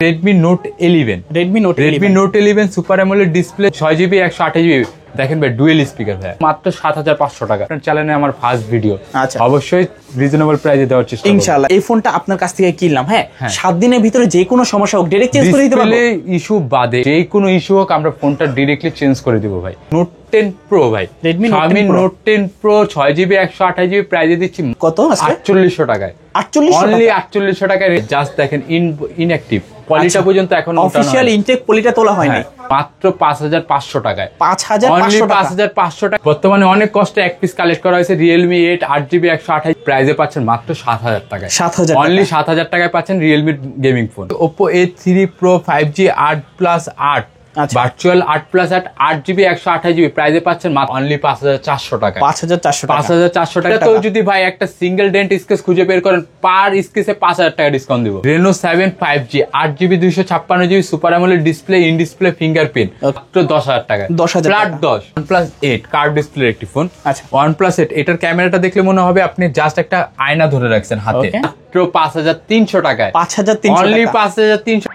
Redmi Note 11 Redmi Note 11 super amoled display 6GB 128GB দেখেন ভাই dual speaker ভাই মাত্র ৭৫০০ টাকা। আপনার চ্যানেলে আমার ফার্স্ট ভিডিও, অবশ্যই রিজনেবল প্রাইসে দেওয়ার চেষ্টা করব ইনশাআল্লাহ। এই ফোনটা আপনার কাছ থেকে কিনলাম, হ্যাঁ 7 দিনের ভিতরে যে কোনো সমস্যা হোক ডাইরেক্ট চেঞ্জ করে দিতে পারবো। ডিসপ্লে ইস্যু বাদে যে কোনো ইস্যু হোক আমরা ফোনটা ডাইরেক্টলি চেঞ্জ করে দিব ভাই। Note 10 Pro ভাই, Redmi Note 10 Pro 6GB 128GB প্রাইসে দিচ্ছি কত আজকে 4800 টাকায়। 4800 অনলি 4800 টাকায়। জাস্ট দেখেন ইনঅ্যাক্টিভ পলিটা পর্যন্ত এখন অফিশিয়াল ইনটেক পলিটা তোলা হয়নি, মাত্র 5500 টাকায়। 5500 টাকা। বর্তমানে অনেক কষ্টে এক পিস কালেক্ট করা হয়েছে Realme 8 8GB 128 প্রাইসে পাচ্ছেন মাত্র 7000 টাকায়। 7000 অনলি 7000 টাকায় পাচ্ছেন Realme gaming phone. Oppo A3 Pro 5G 8+8 virtual 8+8 8GB 128GB প্রাইসে পাচ্ছেন মাত্র অনলি 5400 টাকা। 5400 টাকা। তো যদি ভাই একটা সিঙ্গেল ডেন্ট স্কেচ খুঁজে বের করেন পার স্কেচে 5000 টাকা ডিসকাউন্ট দিব। Reno 7 5G 8GB 256GB super amoled display in display fingerprint মাত্র 10000 টাকা। ফ্ল্যাট 10 OnePlus 8 কার্ভ ডিসপ্লে একটি ফোন। OnePlus 8 এটার ক্যামেরাটা দেখলে মনে হবে আপনি জাস্ট একটা আয়না ধরে রাখছেন হাতে। মাত্র 5300 টাকায়। 5300 only 5300।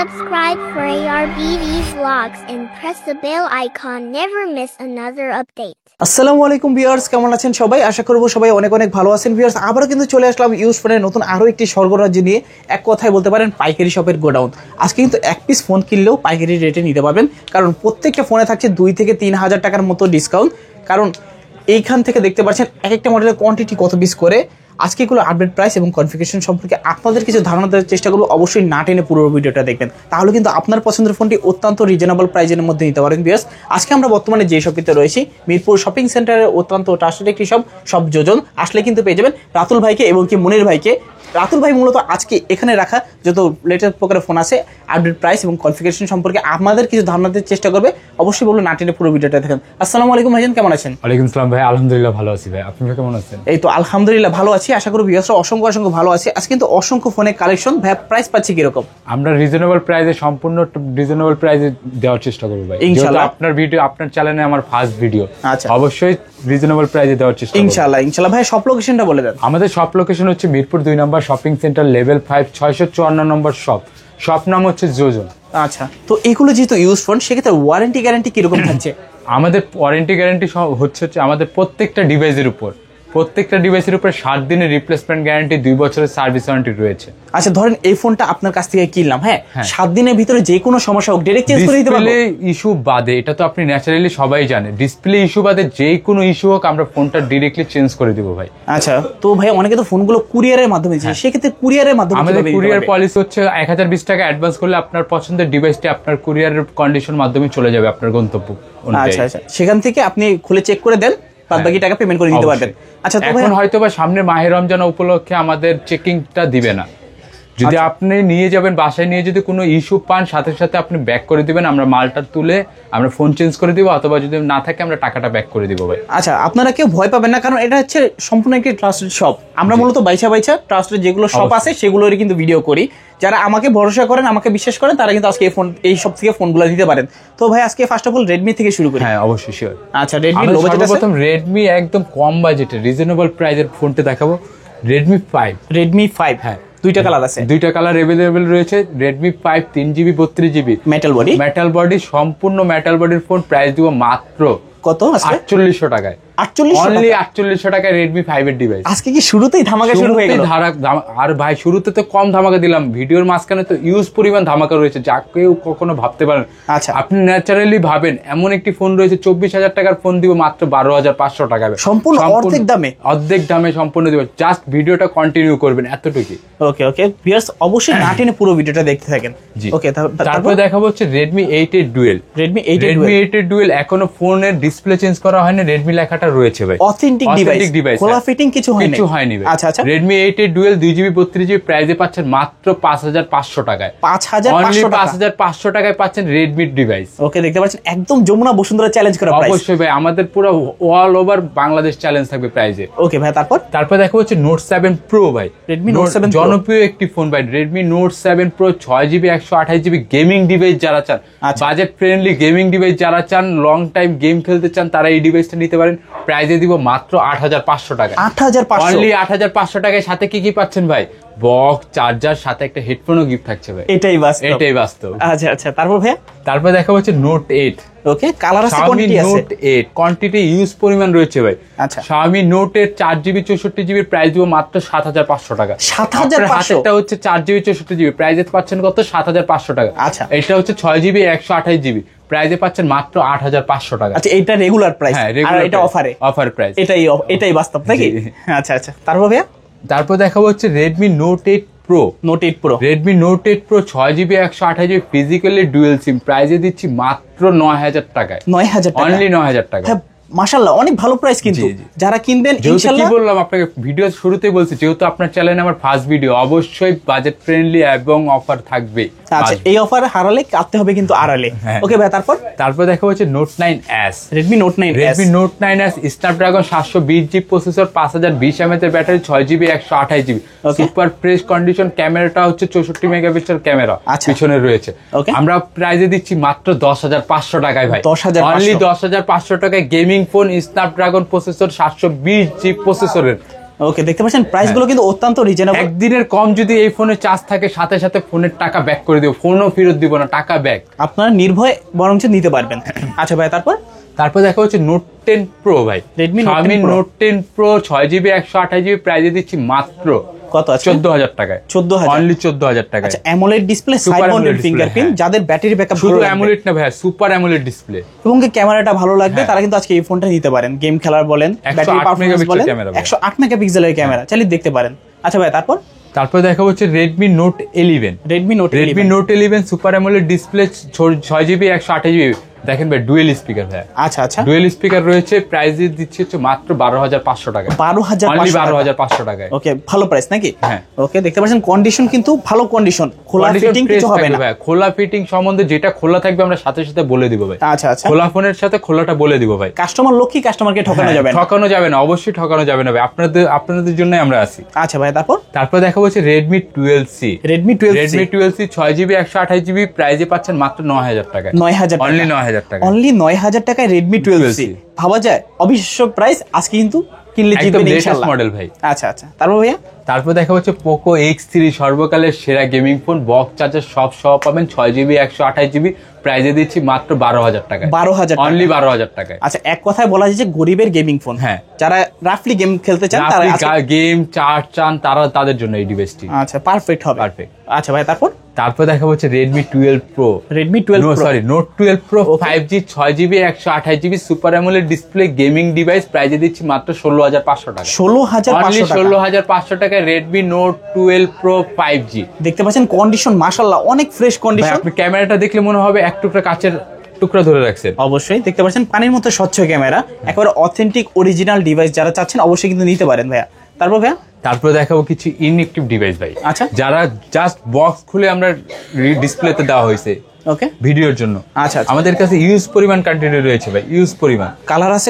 Subscribe for ARBD vlogs and press the bell icon. Never miss another update. আসসালামু আলাইকুম ভিউয়ার্স, কেমন আছেন সবাই? আশা করব সবাই অনেক অনেক ভালো আছেন। ভিউয়ার্স আবারও কিন্তু চলে আসলাম ইউজ ফোনের নতুন আরো একটি স্বর্গরাজ্য নিয়ে। এক কথায় বলতে পারেন পাইকারি শপের গোডাউন। আজকে কিন্তু এক পিস ফোন কিনলেও পাইকারি রেটে নিতে পারবেন, কারণ প্রত্যেকটা ফোনে থাকছে 2 থেকে 3000 টাকার মতো ডিসকাউন্ট। কারণ এইখান থেকে দেখতে পাচ্ছেন এক একটা মডেলের কোয়ান্টিটি কত পিস করে। আজকে এগুলো আপডেট প্রাইস এবং কনফিগারেশন সম্পর্কে আপনাদের কিছু ধারণা দেওয়ার চেষ্টা করবো। অবশ্যই না টেনে পুরো ভিডিওটা দেখবেন, তাহলে কিন্তু আপনার পছন্দের ফোনটি অত্যন্ত রিজনেবল প্রাইসের মধ্যে নিতে পারেন। বিকজ আজকে আমরা বর্তমানে যে শপটিতে রয়েছি মিরপুর শপিং সেন্টারের অত্যন্ত ট্রাস্টেড একটি সব যোজন আসলে কিন্তু পেয়ে যাবেন রাতুল ভাইকে এবং কি মনির ভাইকে। রাতুল ভাই মূলত আজকে এখানে রাখা যত লেটেস্ট প্রকারের ফোন আছে আপডেট প্রাইস এবং কনফিগারেশন সম্পর্কে আপনাদের কিছু ধারণা দেওয়ার চেষ্টা করবে। অবশ্যই বলবো না টেনে পুরো ভিডিওটা দেখেন। আসসালামু আলাইকুম ভাইজান, কেমন আছেন? ওয়ালাইকুম আসসালাম ভাই, আলহামদুলিল্লাহ ভালো আছি ভাই, আপনি কেমন আছেন? এই তো আলহামদুলিল্লাহ ভালো আছি। আশা করি ভিউয়ার্সরা অসংখ্য ভালো আছে। আজকে কিন্তু অসংখ্য ফোনের কালেকশন। ভাই প্রাইস পাচ্ছি কিরকম? আমরা রিজনেবল প্রাইসে, সম্পূর্ণ রিজনেবল প্রাইসে দেওয়ার চেষ্টা করব ভাই। ইনশাআল্লাহ আপনার ভিডিও, আপনার চ্যানেলে আমার ফার্স্ট ভিডিও, অবশ্যই রিজনেবল প্রাইসে দেওয়ার চেষ্টা করব ইনশাআল্লাহ। ভাই শপ লোকেশনটা বলে দেন। আমাদের শপ লোকেশন হচ্ছে মিরপুর 2 নম্বর শপিং সেন্টার লেভেল 5 654 নম্বর শপ নাম হচ্ছে যোজন। আচ্ছা, তো এগুলো যেহেতু ইউজ ফোন সেক্ষেত্রে ওয়ারেন্টি গ্যারান্টি কিরকম থাকছে? আমাদের ওয়ারেন্টি গ্যারান্টি হচ্ছে আমাদের প্রত্যেকটা ডিভাইসের উপর 7 দিনের রিপ্লেসমেন্ট গ্যারান্টি, 2 বছরের সার্ভিস ওয়ারেন্টি রয়েছে। আচ্ছা ধরেন এই ফোনটা আপনার কাছ থেকে কিনলাম, হ্যাঁ 7 দিনের ভিতরে যে কোনো সমস্যা হোক ডাইরেক্ট চেঞ্জ করে দিতে পারবো। ডিসপ্লে ইস্যু বাদে, এটা তো আপনি ন্যাচারালি সবাই জানে, ডিসপ্লে ইস্যু বাদে যে কোনো ইস্যু হোক আমরা ফোনটা ডাইরেক্টলি চেঞ্জ করে দিব ভাই। আচ্ছা, তো ভাই অনেকে তো ফোনগুলো কুরিয়ারের মাধ্যমে দিচ্ছে, সেক্ষেত্রে কুরিয়ারের মাধ্যমে আমাদের কুরিয়ার পলিসি হচ্ছে 1020 টাকা অ্যাডভান্স করলে আপনার পছন্দের ডিভাইসটি আপনার কুরিয়ারের কন্ডিশন মাধ্যমে চলে যাবে আপনার গন্তব্য অনুযায়ী। আচ্ছা, সেখান থেকে আপনি খুলে চেক করে দেন, বাদ বাকি টাকা পেমেন্ট করে দিতে পারবেন। আচ্ছা, তো এখন হয়তো বা সামনে মাহে রমজান উপলক্ষে আমাদের চেকিংটা দিবে না। যদি আপনি নিয়ে যাবেন বাসায়, নিয়ে যদি কোনো ইস্যু পান সাথে সাথে আপনি ব্যাক করে দিবেন, আমরা মালটা তুলে আমরা ফোন চেঞ্জ করে দিব, অথবা যদি না থাকে আমরা টাকাটা ব্যাক করে দিব ভাই। আচ্ছা, আপনারা কেউ ভয় পাবেন না, কারণ এটা হচ্ছে সম্পূর্ণ একটি ট্রাস্টেড শপ। আমরা মূলত বাইচা ট্রাস্টেড যেগুলো শপ আছে সেগুলোরই কিন্তু ভিডিও করি। যারা আমাকে ভরসা করেন, আমাকে বিশ্বাস করেন, তারা কিন্তু আজকে এই সব থেকে ফোনগুলো দিতে পারেন। তো ভাই আজকে ফার্স্ট অফ অল রেডমি থেকে শুরু করি। হ্যাঁ অবশ্যই, শিওর। আচ্ছা, রেডমি সর্বপ্রথম রেডমি একদম কম বাজেটে রিজনেবল প্রাইসের ফোনটা দেখাবো, রেডমি 5। হ্যাঁ, দুইটা কালার আছে, দুইটা কালার अवेलेबल রয়েছে। Redmi 5 3GB 32GB metal body, সম্পূর্ণ মেটাল বডির ফোন। প্রাইস দিব মাত্র কত? 4800 টাকায়। 4800 টাকায় রেডমি 5 এর ডিভাইস। আজকে কি শুরুতেই ধামাকা শুরু হয়ে গেল? আর ভাই শুরুতে তো কম ধামাকা দিলাম, ভিডিওর মাঝখানে তো ইউজ পরিমাণ ধামাকা রয়েছে যা কেউ কখনো ভাবতে পারেন। আচ্ছা, আপনি ন্যাচারালি ভাবেন এমন একটি ফোন রয়েছে 24000 টাকার ফোন দিব মাত্র 12500 টাকায়, সম্পূর্ণ অর্ধেক দামে সম্পূর্ণ দিব। জাস্ট ভিডিওটা কন্টিনিউ করবেন, এতটুকুই। ওকে ভিউয়ার্স অবশ্যই না টেনে পুরো ভিডিওটা দেখতে থাকেন। ওকে, তারপর দেখাবো হচ্ছে রেডমি 8 এর ডুয়েল। রেডমি 8 এর ডুয়েল এখনো ফোনের ডিসপ্লে চেঞ্জ করা হয়নি, রেডমি লেখাটা রয়েছে ভাই। অথেন্টিক ডিভাইস, খোলা ফিটিং কিছু হয়নি ভাই। আচ্ছা, রেডমি 8 এর ডুয়েল 2GB 32GB প্রাইসে পাচ্ছেন মাত্র 5500 টাকায়। 5500 টাকায় পাচ্ছেন রেডমি ডিভাইস। ওকে, দেখতে পাচ্ছেন একদম যমুনা বসুন্ধরা চ্যালেঞ্জ করা প্রাইস। অবশ্যই ভাই, আমাদের পুরো অল ওভার বাংলাদেশ চ্যালেঞ্জ থাকবে প্রাইসে। ওকে ভাই, তারপর দেখো হচ্ছে Note 7 Pro ভাই। রেডমি Note 7 জনপ্রিয় একটি ফোন ভাই, Redmi Note 7 Pro 6GB 128GB gaming device যারা চান, বাজেট ফ্রেন্ডলি গেমিং ডিভাইস যারা চান, লং টাইম গেম খেলতে চান, তারা এই ডিভাইসটা নিতে পারেন। প্রাইজে দিব মাত্র 8,500 টাকা। 8,500 অনলি 8,500 টাকায়। সাথে কি কি পাচ্ছেন ভাই? বক্স, চার্জার, সাথে একটা হেডফোনও গিফট থাকছে ভাই। এটাই বাস্তব। আচ্ছা আচ্ছা, তারপর ভাইয়া? তারপর দেখা হচ্ছে নোট 8। ওকে, কালার আছে, কোয়ান্টিটি আছে? নোট 8 কোয়ান্টিটি ইউজ পরিমাণ রয়েছে ভাই। আচ্ছা, Xiaomi note 8 4GB 64GB price দিব মাত্র 7,500 টাকা। 7,500? এটা হচ্ছে 4GB 64GB প্রাইসে পাচ্ছেন কত? 7,500 টাকা। আচ্ছা, এটা হচ্ছে 6GB 128GB প্রাইসে পাচ্ছেন মাত্র 8,500 টাকা। আচ্ছা, এটা রেগুলার প্রাইস, আর এটা অফার প্রাইস। এটাই বাস্তব নাকি? আচ্ছা আচ্ছা, তারপর ভাইয়া? তারপর দেখাবো হচ্ছে Redmi Note 8 Pro। Redmi Note 8 Pro 6GB 128GB physically dual SIM প্রাইসে দিচ্ছি মাত্র 9,000 টাকায়। 9,000 টাকা, অনলি 9,000 টাকা। হ্যাঁ, মাশাআল্লাহ, অনেক ভালো প্রাইস কিন্তু। যারা কিনবেন ইনশাআল্লাহ, কি বললাম আপনাকে ভিডিও শুরুতেই বলছি, যেহেতু আপনার চ্যানেলে আমার ফার্স্ট ভিডিও, অবশ্যই বাজেট ফ্রেন্ডলি এবং অফার থাকবে। আচ্ছা, এই অফার হারালে কাটতে হবে কিন্তু আড়ালে। ওকে ভাই, তারপর দেখা হচ্ছে Note 9s। Redmi Note 9s Snapdragon 720GB processor, 5020 mAh এর battery, 6GB 128GB super fresh condition. ক্যামেরাটা হচ্ছে 64 মেগাপিক্সেল ক্যামেরা পিছনে রয়েছে। আমরা প্রাইসে দিচ্ছি মাত্র 10,500 টাকায় ভাই। 10,500, অনলি 10,500 টাকায় gaming phone, Snapdragon processor, 720GB প্রসেসরের। ওকে, দেখতে পাচ্ছেন প্রাইস গুলো কিন্তু অত্যন্ত রিজনেবল। একদিনের কম যদি এই ফোনে চার্জ থাকে, সাথে সাথে ফোনের টাকা ব্যাক করে দিব, ফোনও ফেরত দিব না, টাকা ব্যাক। আপনারা নির্ভয়ে বরঞ্চ নিতে পারবেন। আচ্ছা ভাই, তারপর দেখা হচ্ছে Note 10 Pro ভাই। Redmi Note 10 Pro 6GB 128GB প্রাইসে দিচ্ছি মাত্র কত আছে? 14,000 টাকায়। 14,000, অনলি 14,000 টাকা। আচ্ছা, AMOLED display, side mounted fingerprint, যাদের ব্যাটারি ব্যাকআপ শুধু অ্যামোলেড না ভাই, সুপার অ্যামোলেড ডিসপ্লে এবং ক্যামেরাটা ভালো লাগবে, তারা কিন্তু আজকে এই ফোনটা নিতে পারেন। গেম খেলার বলেন, ব্যাটারি পারফরম্যান্স বলেন, 108 মেগাপিক্সেলের ক্যামেরা, চালিয়ে দেখতে পারেন। আচ্ছা ভাই, তারপর দেখা হচ্ছে Redmi Note 11। Redmi Note 11 super amoled display, 6GB 128GB। দেখেন ভাই, ডুয়েল স্পিকার ভাই। আচ্ছা আচ্ছা, ডুয়েল স্পিকার রয়েছে, প্রাইস দিচ্ছি হচ্ছে মাত্র 12,500 টাকা। 12,500 টাকায়। ওকে, ভালো প্রাইস নাকি? হ্যাঁ। ওকে, দেখতে পাচ্ছেন কন্ডিশন কিন্তু ভালো কন্ডিশন, খোলা ফিটিং কিছু হবে না। খোলা ফিটিং সম্বন্ধে যেটা খোলা থাকবে আমরা সাথে সাথে বলে দিব ভাই। আচ্ছা আচ্ছা, খোলা ফোনের সাথে খোলাটা বলে দিব ভাই। কাস্টমার লক্ষ্মী, কাস্টমারকে ঠকানো যাবে না। ঠকানো যাবে না, অবশ্যই ঠকানো যাবে না ভাই। আপনাদের জন্যই আমরা আছি। আচ্ছা ভাই, তারপর দেখা হচ্ছে Redmi 12C। Redmi 12C 6GB 128GB প্রাইসে পাচ্ছেন মাত্র 9,000 টাকায়। 9,000, অনলি 9,000 টাকা। অনলি 9,000 টাকায় Redmi 12C ভাবা যায়? অবিশ্বাস্য প্রাইস। আজকে কিন্তু কিনলে জিতবেন ইনশাআল্লাহ। মডেল ভাই। আচ্ছা আচ্ছা, তারপর ভাইয়া? তারপর দেখা হচ্ছে Poco X3, সর্বকালের সেরা গেমিং ফোন, বক্স চার্জার সব পাবেন, 6GB 128GB প্রাইসে দিচ্ছি মাত্র 12,000 টাকা। 12,000, অনলি 12,000 টাকায়। আচ্ছা, এক কথায় বলা যায় যে গরিবের গেমিং ফোন। হ্যাঁ, যারা রাফলি গেম খেলতে চান, তারা গেম চার্জ চান, তাদের জন্য এই ডিভাইসটি। আচ্ছা, পারফেক্ট হবে। আচ্ছা ভাই, তারপর দেখা হচ্ছে Redmi 12 Pro। Note 12 Pro 5G 6GB 128GB super amoled display gaming device প্রাইসে দিচ্ছি মাত্র 16,500 টাকা। 16,500 টাকায় Redmi Note 12 Pro 5G। দেখতে পাচ্ছেন কন্ডিশন মাশাআল্লাহ অনেক ফ্রেশ কন্ডিশন। আপনি ক্যামেরাটা দেখলে মনে হবে এক টুকরা কাচের টুকরা ধরে রাখছেন। অবশ্যই দেখতে পাচ্ছেন পানির মতো স্বচ্ছ ক্যামেরা, একেবারে অথেন্টিক অরিজিনাল ডিভাইস। যারা চাচ্ছেন অবশ্যই কিন্তু নিতে পারেন ভাইয়া। তারপর দেখাবো কিছু ইনএক্টিভ ডিভাইস ভাই। আচ্ছা, যারা জাস্ট বক্স খুলে আমরা ডিসপ্লেতে দেওয়া হয়েছে ওকে ভিডিওর জন্য। আচ্ছা, আমাদের কাছে ইউজ পরিমাণ কোয়ান্টিটি রয়েছে ভাই, ইউজ পরিমাণ। কালার আছে,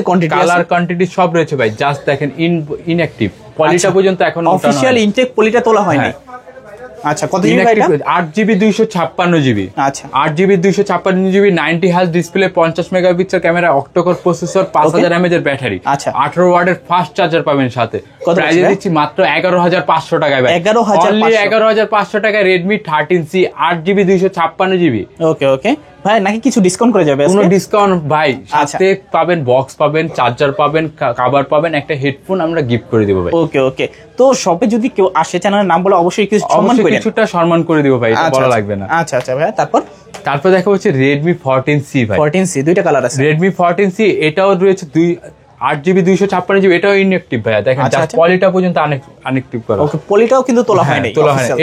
কোয়ান্টিটি সব রয়েছে ভাই। জাস্ট দেখেন ইনঅ্যাক্টিভ পলিটা পর্যন্ত এখন অফিশিয়াল ইনটেক পলিটা তোলা হয়নি। আচ্ছা, কত জিবি ভাই এটা? 8GB 256GB। আচ্ছা, 8GB 256GB 90 hertz display, 50 megapixel camera, octa-core processor, 5000 mAh এর ব্যাটারি। আচ্ছা, 18 ওয়াটের ফাস্ট চার্জার পাবেন সাথে। প্রাইসে দিচ্ছি মাত্র 11,500 টাকায় ভাই। 11,500 টাকায় Redmi 13C 8GB 256GB। ওকে ভাই, নাকি কিছু ডিসকাউন্ট করে যাবে? কোনো ডিসকাউন্ট ভাই, সাথে পাবেন বক্স পাবেন, চার্জার পাবেন, কভার পাবেন, একটা হেডফোন আমরা গিফট করে দেব ভাই। ওকে, তো শপে যদি কেউ আসে, চ্যানেলের নাম বলে অবশ্যই কিছুটা সম্মান করে দিব ভাই, এটা বলা লাগবে না। আচ্ছা ভাই, তারপর দেখা হচ্ছে Redmi 14C ভাই। 14C দুইটা কালার আছে। Redmi 14C এটাও রয়েছে 8GB 256GB, এটাও ইনঅ্যাক্টিভ ভাইয়া। দেখেন পলিটা পর্যন্ত আনঅ্যাক্টিভ করা। ওকে, পলিটাও কিন্তু তোলা হয়নি।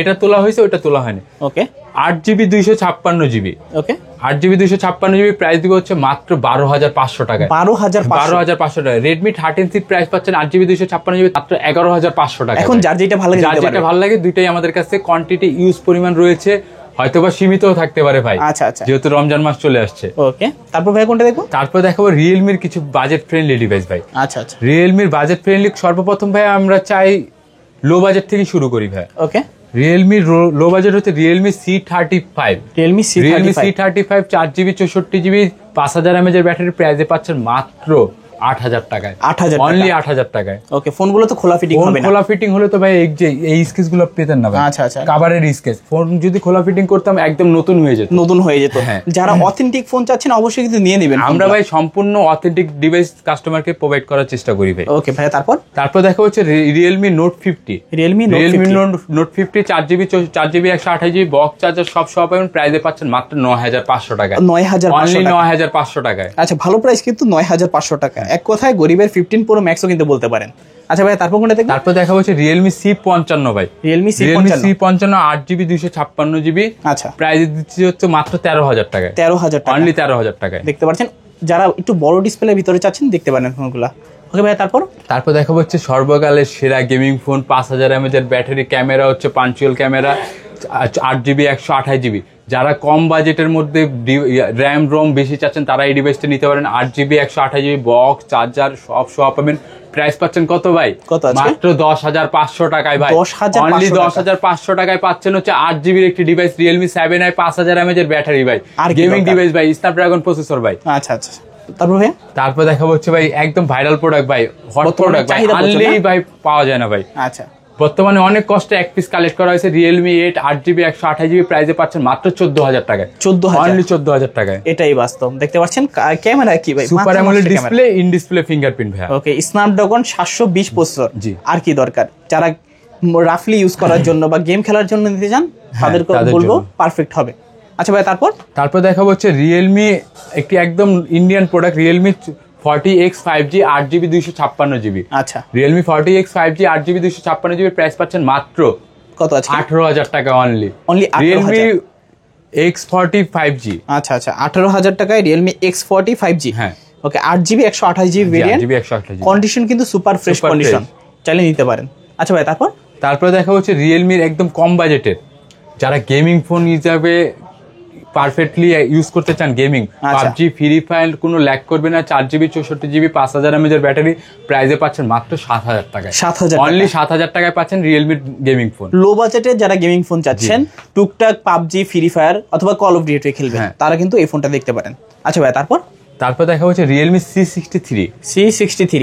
এটা তোলা হয়েছে, ওটা তোলা হয়নি। ওকে, 8GB 256GB। ওকে, 8GB 256GB প্রাইস দিব হচ্ছে মাত্র 12,500 টাকা। 12,500 টাকা। Redmi 13C প্রাইস পাচ্ছেন 8GB 256GB মাত্র 11,500 টাকা। এখন যার যেটা ভালো লাগে দুইটাই আমাদের কাছে কোয়ান্টিটি ইউজ পরিমাণ রয়েছে, হয়তোবা সীমিতও থাকতে পারে ভাই। আচ্ছা, যেহেতু রমজান মাস চলে আসছে। ওকে, তারপর ভাই কোনটা দেখবো? তারপর দেখাবো Realme-র কিছু বাজেট ফ্রেন্ডলি ডিভাইস ভাই। আচ্ছা, Realme-র বাজেট ফ্রেন্ডলি সর্বপ্রথম ভাই আমরা চাই লো বাজেট থেকে শুরু করি ভাই। ওকে, Realme লো বাজেট হচ্ছে Realme C35। Realme C35 4GB 64GB 5000 mAh এর ব্যাটারি প্রাইসে পাচ্ছেন মাত্র 8,000 টাকায়, 8,000 অনলি 8,000 টাকায়। ওকে, ফোনগুলো তো খোলা ফিটিং হবে না? খোলা ফিটিং হলে তো ভাই এই স্কেচ গুলো পেতেন না ভাই। আচ্ছা আচ্ছা, কভারের স্কেচ ফোন যদি খোলা ফিটিং করতাম একদম নতুন হয়ে যেত। নতুন হয়ে যেত। যারা অথেন্টিক ফোন চাচ্ছেন অবশ্যই কিন্তু নিয়ে নেবেন। আমরা ভাই সম্পূর্ণ অথেন্টিক ডিভাইস কাস্টমারকে প্রোভাইড করার চেষ্টা করি ভাই। ওকে ভাই, তারপর দেখা হচ্ছে Realme Note 50। Realme Note 50 4GB 128GB box charger সব সহ পাবেন। প্রাইসে পাচ্ছেন মাত্র 9,500 টাকায়। 9,500 অনলি 9,500 টাকায়। আচ্ছা, ভালো প্রাইস কিন্তু 9,500 টাকা। এক কথায় গরিবের 15 Pro Maxও কিন্তু বলতে পারেন। আচ্ছা ভাই, তারপর কোনটা দেখবেন? তারপর দেখা হচ্ছে Realme C55 ভাই। Realme C55 8GB 256GB। আচ্ছা, প্রাইস দিচ্ছি হচ্ছে মাত্র 13,000 টাকায়। 13,000 টাকা, অনলি 13,000 টাকায়। দেখতে পাচ্ছেন, যারা একটু বড় ডিসপ্লের ভিতরে চাচ্ছেন দেখতে পারেন ফোনগুলো। ওকে ভাই, তারপর দেখা হচ্ছে সর্বকালের সেরা gaming phone, 5000 mAh battery, camera হচ্ছে পাঞ্চুয়াল ক্যামেরা, 8GB 128GB। যারা কম বাজেটের মধ্যে র্যাম রোম বেশি চাচ্ছেন তারা এই ডিভাইসটা নিতে পারেন। 8GB 128GB বক্স চার্জার সব সহ পাবেন। প্রাইস পাচ্ছেন কত ভাই? মাত্র 10,500 টাকায় ভাই। অনলি 10,500 টাকায় পাচ্ছেন হচ্ছে 8GB একটি device, Realme 7i 5000 mAh battery ভাই, গেমিং ডিভাইস ভাই, স্ন্যাপড্রাগন প্রসেসর ভাই। আচ্ছা আচ্ছা, তারপর দেখা হচ্ছে ভাই একদম ভাইরাল প্রোডাক্ট ভাই, হট প্রোডাক্ট ভাই, আনলি ভাই পাওয়া যায় না ভাই। আচ্ছা, বর্তমানে অনেক কষ্টে এক পিস কালেক্ট করা হয়েছে Realme 8 8GB 128GB। প্রাইসে পাচ্ছেন মাত্র 14,000 টাকায়। 14,000, অনলি 14,000 টাকায়। এটাই বাস্তব। দেখতে পাচ্ছেন ক্যামেরা কি ভাই, super amoled display, in display fingerprint ভাই। ওকে, স্ন্যাপড্রাগন 720 প্রসেসর। জি, আর কি দরকার? যারা রাফলি ইউজ করার জন্য বা গেম খেলার জন্য নিতে চান তাদেরকে বলবো পারফেক্ট হবে। আচ্ছা ভাই, তারপর দেখাবো হচ্ছে Realme একটি একদম Indian product, Realme 40X 5G 8GB 256GB। আচ্ছা, Realme 40X 5G 8GB 256GB। Price পাচ্ছেন মাত্র কত আছে? 18,000 টাকা অনলি। Realme X40 5G। আচ্ছা আচ্ছা, 18,000 টাকায় Realme X40 5G। হ্যাঁ, ওকে, 8GB 128GB ভেরিয়েন্ট, কন্ডিশন কিন্তু সুপার ফ্রেশ কন্ডিশন, চাইলে নিতে পারেন। আচ্ছা ভাই, তারপর দেখা হচ্ছে Realme একদম কম বাজেটের, যারা গেমিং ফোন হিসাবে পারফেক্টলি ইউজ করতে চান, গেমিং PUBG ফ্রি ফায়ার কোনো ল্যাগ করবে না, 4GB 64GB 5000 mAh ব্যাটারি। প্রাইসে পাচ্ছেন মাত্র 7,000 টাকায়। 7,000, অনলি 7,000 টাকায় পাচ্ছেন Realme গেমিং ফোন। লো বাজেটে যারা গেমিং ফোন চাচ্ছেন, টুকটাক PUBG ফ্রি ফায়ার অথবা কল অফ ডিউটি খেলবেন, তারা কিন্তু এই ফোনটা দেখতে পারেন। আচ্ছা ভাই, তারপর দেখা হচ্ছে Realme C63।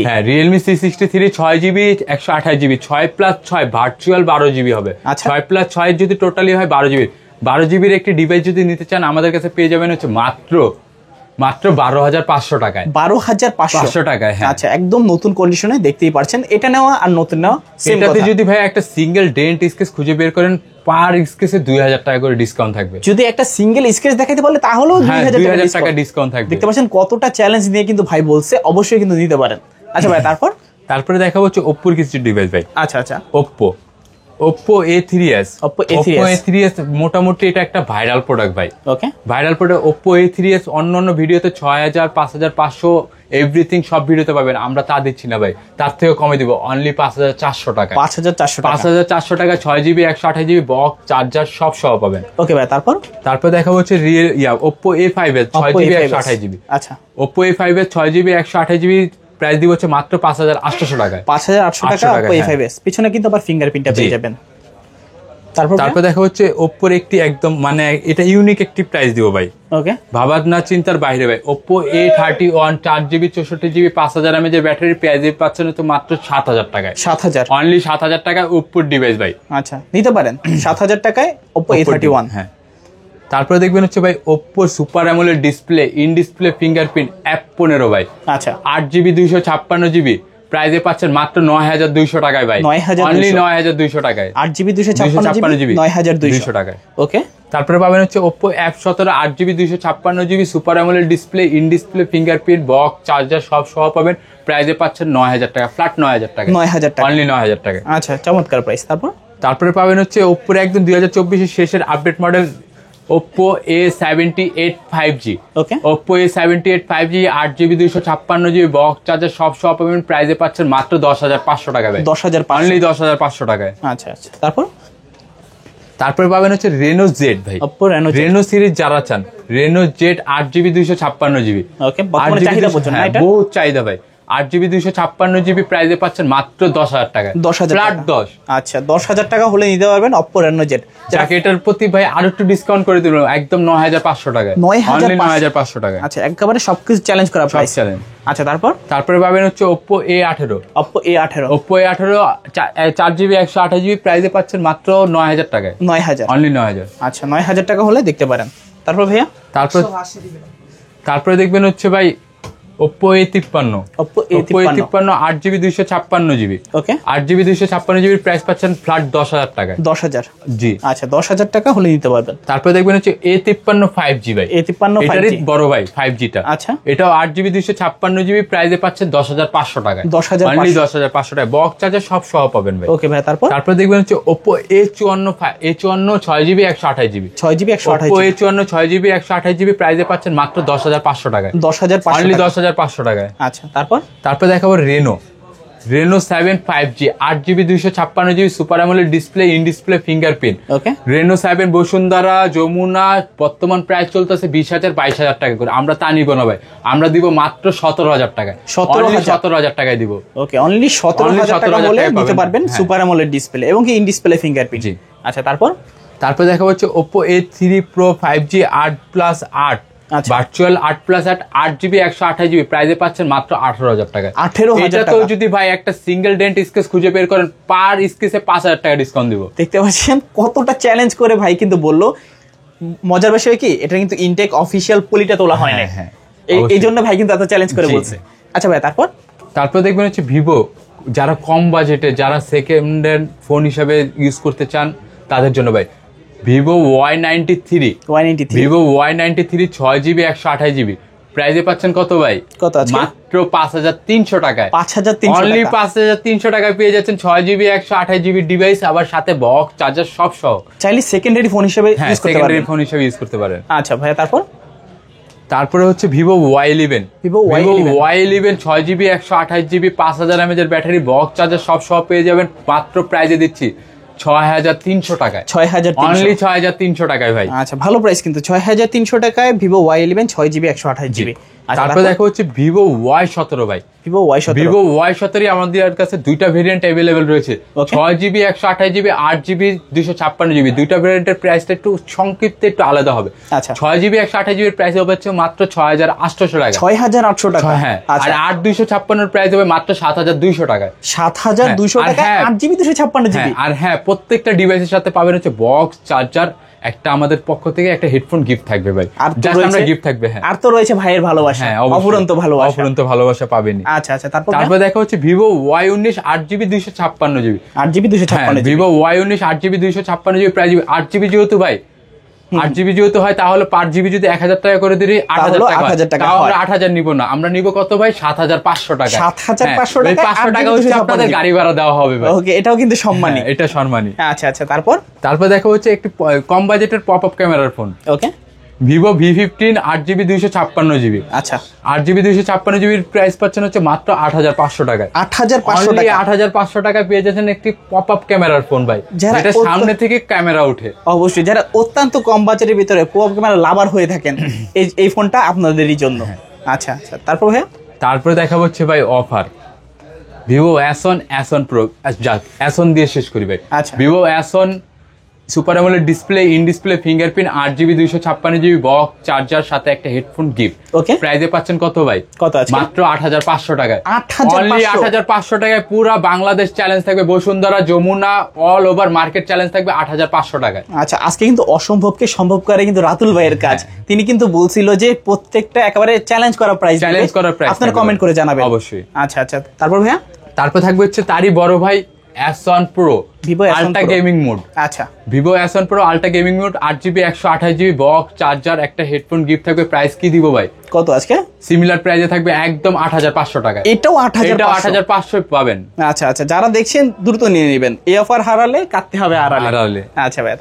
হ্যাঁ, Realme C63 6GB 128GB 6+6 virtual 12GB হবে। 6+6 যদি টোটালি হয় 12GB। 12GBর একটি ডিভাইস যদি নিতে চান আমাদের কাছে পেয়ে যাবেন হচ্ছে মাত্র 12,500 টাকায়। 12,500 টাকায়। হ্যাঁ, আচ্ছা, একদম নতুন কন্ডিশনে দেখতেই পাচ্ছেন। এটা নেওয়া আর নতুন নেওয়া সেম কথা। এটাতে যদি ভাই একটা সিঙ্গেল ডেন্ট স্কেচ খুঁজে বের করেন, পার স্কেচে 2,000 টাকা করে ডিসকাউন্ট থাকবে। যদি একটা সিঙ্গেল স্কেচ দেখাতে পারলে তাহলেও 2,000 টাকা ডিসকাউন্ট থাকবে। দেখতে পাচ্ছেন কতটা চ্যালেঞ্জ নিয়ে কিন্তু ভাই বলছে, অবশ্যই কিন্তু নিতে পারেন। আচ্ছা ভাই, তারপরে দেখাবো হচ্ছে Oppoর কিছু ডিভাইস ভাই। আচ্ছা, Oppo A3s। Oppo A3s মোটামুটি এটা একটা ভাইরাল প্রোডাক্ট ভাই। ওকে, ভাইরাল প্রোডাক্ট Oppo A3s। অন্যান্য ভিডিওতে 6,000 5,500 এভরিথিং সব ভিডিওতে পাবেন, আমরা তা দিচ্ছি না ভাই, তার থেকেও কমে দিব, অনলি 5,400 টাকা। 5,400 টাকা 6GB 128GB বক্স চার্জার সব সহ পাবেন। ওকে ভাই, তারপর দেখা হচ্ছে Oppo A5s 6GB 128GB। আচ্ছা, Oppo A5s 6GB 128GB। Price দিব হচ্ছে মাত্র 5,800 টাকায়। 5,800 টাকা Oppo A5s। পিছনে কিন্তু আবার ফিঙ্গারপ্রিন্টটা পেয়ে যাবেন। তারপর দেখা হচ্ছে Oppoর একটি একদম মানে এটা ইউনিক একটি প্রাইস দিব ভাই। ওকে, ভাবার না চিন্তার বাইরে ভাই। Oppo A31 4GB 64GB 5000 mAh battery. Price পাচ্ছেন তো মাত্র 7,000 টাকায়। 7,000, অনলি 7,000 টাকায় Oppoর ডিভাইস ভাই। আচ্ছা, নিতে পারেন 7,000 টাকায় Oppo A31। হ্যাঁ, তারপরে দেখবেন হচ্ছে ভাই Oppo super amoled display, in display fingerprint F15 ভাই। আচ্ছা, 8GB 256GB। প্রাইসে পাচ্ছেন মাত্র 9,200 টাকায় ভাই। অনলি 9,200 টাকায়। 8GB 256GB 9,200 টাকায়। ওকে, তারপরে পাবেন হচ্ছে Oppo F17 8GB 256GB super amoled display, in display fingerprint box charger সব সহ পাবেন। প্রাইসে পাচ্ছেন 9,000 টাকা, ফ্ল্যাট 9,000 টাকা। 9,000 টাকা, অনলি 9,000 টাকা। আচ্ছা, চমৎকার প্রাইস। তারপরে পাবেন হচ্ছে Oppo একদম 2024 এর শেষের update model Oppo A78 5G। ওকে, Oppo A78 5G 8GB 256GB box charger সব সহ পাবেন। প্রাইসে পাচ্ছেন মাত্র 10,500 টাকা ভাই। 10,500, অনলি 10,500 টাকায়। আচ্ছা, তারপরে পাবেন হচ্ছে Reno Z ভাই। Oppo Reno সিরিজ যারা চান, Reno Z 8GB 256GB। ওকে, বর্তমানে চাহিদা প্রচুর না, এটা বহুত চাহিদা ভাই। 8GB 256GB প্রাইসে পাচ্ছেন মাত্র 10,000 টাকায়। 10,000 ফ্ল্যাট 10। আচ্ছা 10,000 টাকা হলে নিতে পারবেন Oppo Reno Z। যাকে এটার প্রতি ভাই আরো একটু ডিসকাউন্ট করে দিল একদম 9,500 টাকায়। 9,500 টাকা। আচ্ছা একেবারে সবকিছু চ্যালেঞ্জ করা প্রাইস। আচ্ছা তারপরে পাবেন হচ্ছে Oppo A18। Oppo A18 4GB 128GB প্রাইসে পাচ্ছেন মাত্র 9,000 টাকায়। 9,000 অনলি 9,000। আচ্ছা 9,000 টাকা হলে দেখতে পারেন। তারপর ভাইয়া তারপরে দেখবেন হচ্ছে ভাই Oppo A53। Oppo A53 8GB 256GB। ওকে 8GB 256GB প্রাইস পাচ্ছেন ফ্ল্যাট 10,000 টাকায়। 10,000 জি। আচ্ছা 10,000 টাকা হলে নিতে পারবেন। তারপরে দেখবেন হচ্ছে A53 5G ভাই। A53 এটারই বড় ভাই 5G টা। আচ্ছা এটাও 8GB 256GB প্রাইসে পাচ্ছেন 10,500 টাকায়। 10,500 অনলি 10,500 টাকায়। বক্স চার্জার সব সহ পাবেন ভাই। ওকে ভাই তারপর দেখবেন হচ্ছে Oppo A54 6GB 128GB। 6GB 128GB Oppo A54 6GB 128GB প্রাইসে পাচ্ছেন মাত্র 10,500 টাকায়। 10,500 অনলি 10,500 টাকায়। আচ্ছা তারপর দেখাবো Reno 7 5G 8GB 256GB super amoled display in display fingerprint. Okay Reno 7 বসুন্ধরা যমুনা বর্তমান প্রাইস চলতেছে 20,000 22,000 টাকা করে। আমরা তা নিব না ভাই, আমরা দিব মাত্র 17,000 টাকায়। 17,000 টাকায় দিব। ওকে অনলি 17,000 টাকা হলে নিতে পারবেন সুপার অ্যামোলেড ডিসপ্লে এবং কি ইন ডিসপ্লে ফিঙ্গারপ্রিন্ট। জি। আচ্ছা তারপর দেখা হচ্ছে Oppo A3 Pro 5G 8+8 virtual 8+8 8GB 128GB প্রাইসে পাচ্ছেন মাত্র 18,000 টাকায়। 18,000 টাকা। তো যদি ভাই একটা সিঙ্গেল ডেন্ট স্কেচ খুঁজে বের করেন পার স্কেচে 5,000 টাকা ডিসকাউন্ট দিব। দেখতে পাচ্ছেন কতটা চ্যালেঞ্জ করে ভাই কিন্তু বললো। মজার বিষয় কি এটা কিন্তু ইনটেক অফিশিয়াল পলিটা তোলা হয় না। এই জন্য ভাই কিন্তু এত চ্যালেঞ্জ করে বলছে। আচ্ছা ভাই তারপর দেখবেন হচ্ছে ভিভো, যারা কম বাজেটে যারা সেকেন্ড হ্যান্ড ফোন হিসেবে ইউজ করতে চান তাদের জন্য ভাই Vivo Y93 Vivo Y93 6GB 128GB প্রাইসে পাচ্ছেন কত ভাই? কত আছে? মাত্র 5,300 টাকায়। 5,300 অনলি 5,300 টাকায় পেয়ে যাচ্ছেন 6GB 128GB ডিভাইস, আবার সাথে বক্স চার্জার সব সহ। চাইলে সেকেন্ডারি ফোন হিসেবে ইউজ করতে পারেন। সেকেন্ডারি ফোন হিসেবে ইউজ করতে পারেন। আচ্ছা ভাই তারপরে হচ্ছে Vivo Y11 Y11 6GB 128GB 5,000 mAh এর ব্যাটারি বক্স চার্জার সব সহ পেয়ে যাবেন মাত্র প্রাইসে দিচ্ছি 6,300 টাকায়। 6,300 অনলি 6,300 টাকায় ভাই। আচ্ছা ভালো প্রাইস কিন্তু 6,300 টাকায় Vivo Y11 6GB 128GB। তারপর দেখা হচ্ছে Vivo Y17 ভাই। Vivo Y17 আমাদের কাছে দুইটা ভেরিয়েন্ট अवेलेबल রয়েছে। 6GB 128GB 8GB 256GB দুইটা ভেরিয়েন্টের প্রাইসটা একটু সংক্ষিপ্ত একটু আলাদা হবে। আচ্ছা 6GB 128GB এর প্রাইস হবে মাত্র 6,800 টাকা। 6,800 টাকা। হ্যাঁ। আর 8/256 এর প্রাইস হবে মাত্র 7,200 টাকায়। 7,200 টাকা 8GB 256GB। আর হ্যাঁ প্রত্যেকটা ডিভাইসের সাথে পাবেন হচ্ছে বক্স চার্জার, একটা আমাদের পক্ষ থেকে একটা হেডফোন গিফট থাকবে ভাই। জাস্ট আমরা গিফট থাকবে। হ্যাঁ আর তো রয়েছে ভাইয়ের ভালোবাসা। হ্যাঁ অফুরন্ত ভালোবাসা পাবেননি। আচ্ছা তারপর দেখা হচ্ছে Vivo Y19 8GB 256GB 8GB 256GB Vivo Y19 8GB 256GB price 8GB যেহেতু ভাই 8GB যেহেতু হয় তাহলে পার জিবি যদি 1,000 টাকা করে দিই 8,000 টাকা। আমরা 8,000 নিব না, আমরা নিব কত ভাই 7,500 টাকা। 7,500 টাকা 500 টাকা হচ্ছে আপনাদের গাড়ি ভাড়া দেওয়া হবে ভাই। ওকে এটাও কিন্তু সম্মানী। এটা সম্মানী। আচ্ছা তারপর দেখা হচ্ছে একটি কম বাজেটের পপ আপ ক্যামেরার ফোন। ওকে Vivo V15 8GB 256GB। আচ্ছা 8GB 256GB এর প্রাইস পাচ্ছেন হচ্ছে মাত্র 8,500 টাকায়। 8,500 টাকা 8,500 টাকায় পেয়ে যাচ্ছেন একটি পপ আপ ক্যামেরার ফোন ভাই, যেটা সামনে থেকে ক্যামেরা ওঠে। অবশ্যই যারা অত্যন্ত কম বাজেটের ভিতরে পপ আপ ক্যামেরা লাভার হয়ে থাকেন এই ফোনটা আপনাদেরই জন্য। আচ্ছা তারপর ভাই তারপরে দেখা হচ্ছে ভাই offer Vivo S1 Pro। S1 দিয়ে শেষ করি ভাই। আচ্ছা Vivo S1 super amoled display in display fingerprint 8GB 256GB box charger সাথে একটা হেডফোন গিফট। ওকে প্রাইসে পাচ্ছেন কত ভাই? কত আছে? মাত্র 8,500 টাকায়। 8,500 অনলি 8,500 টাকায় পুরো বাংলাদেশ চ্যালেঞ্জ থাকবে, Bashundhara Jamuna all over market challenge থাকবে 8,500 টাকায়। আচ্ছা আজকে কিন্তু অসম্ভবকে সম্ভব করে কিন্তু রাতুল ভাইয়ের কাজ। তিনি কিন্তু বলছিল যে প্রত্যেকটা একেবারে চ্যালেঞ্জ করা প্রাইস আপনারা কমেন্ট করে জানাবেন অবশ্যই। আচ্ছা তারপর ভাইয়া তারপর থাকবে হচ্ছে তারই বড় ভাই S1 Pro Vivo ultra gaming mode. আচ্ছা Vivo S1 Pro ultra gaming mode 8GB 128GB box charger একটা হেডফোন গিফট থাকবে। প্রাইস কি দিব ভাই? কত আজকে? সিমিলার প্রাইসে থাকবে একদম 8,500 টাকা। এটাও 8,500 পাবেন। আচ্ছা যারা দেখছেন দ্রুত নিয়ে নেবেন, এই অফার হারালে কাটতে হবে আড়ালে। আচ্ছা ভাই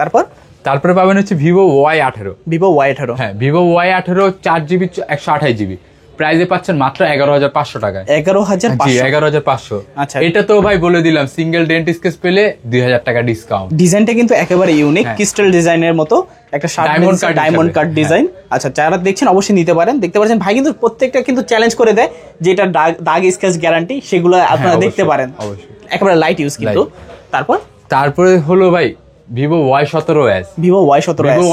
তারপরে পাবেন হচ্ছে Vivo Y18 হ্যাঁ Vivo Y18 4GB 128GB প্রাইসে পাচ্ছেন মাত্র 11,500 টাকায়। 11,500। আচ্ছা এটা তো ভাই বলে দিলাম সিঙ্গেল ডেন্ট স্কেচ পেলে 2,000 টাকা ডিসকাউন্ট। ডিজাইনটা কিন্তু একেবারে ইউনিক ক্রিস্টাল ডিজাইনের মতো একটা ডায়মন্ড কাট ডিজাইন আচ্ছা যারা দেখছেন অবশ্যই নিতে পারেন। দেখতে পাচ্ছেন ভাই কিন্তু প্রত্যেকটা কিন্তু চ্যালেঞ্জ করে দেয় যে এটা দাগ স্ক্র্যাচ গ্যারান্টি, সেগুলো আপনারা দেখতে পারেন একেবারে লাইট ইউজ কিন্তু। তারপরে হলো ভাই Vivo Y17s, Vivo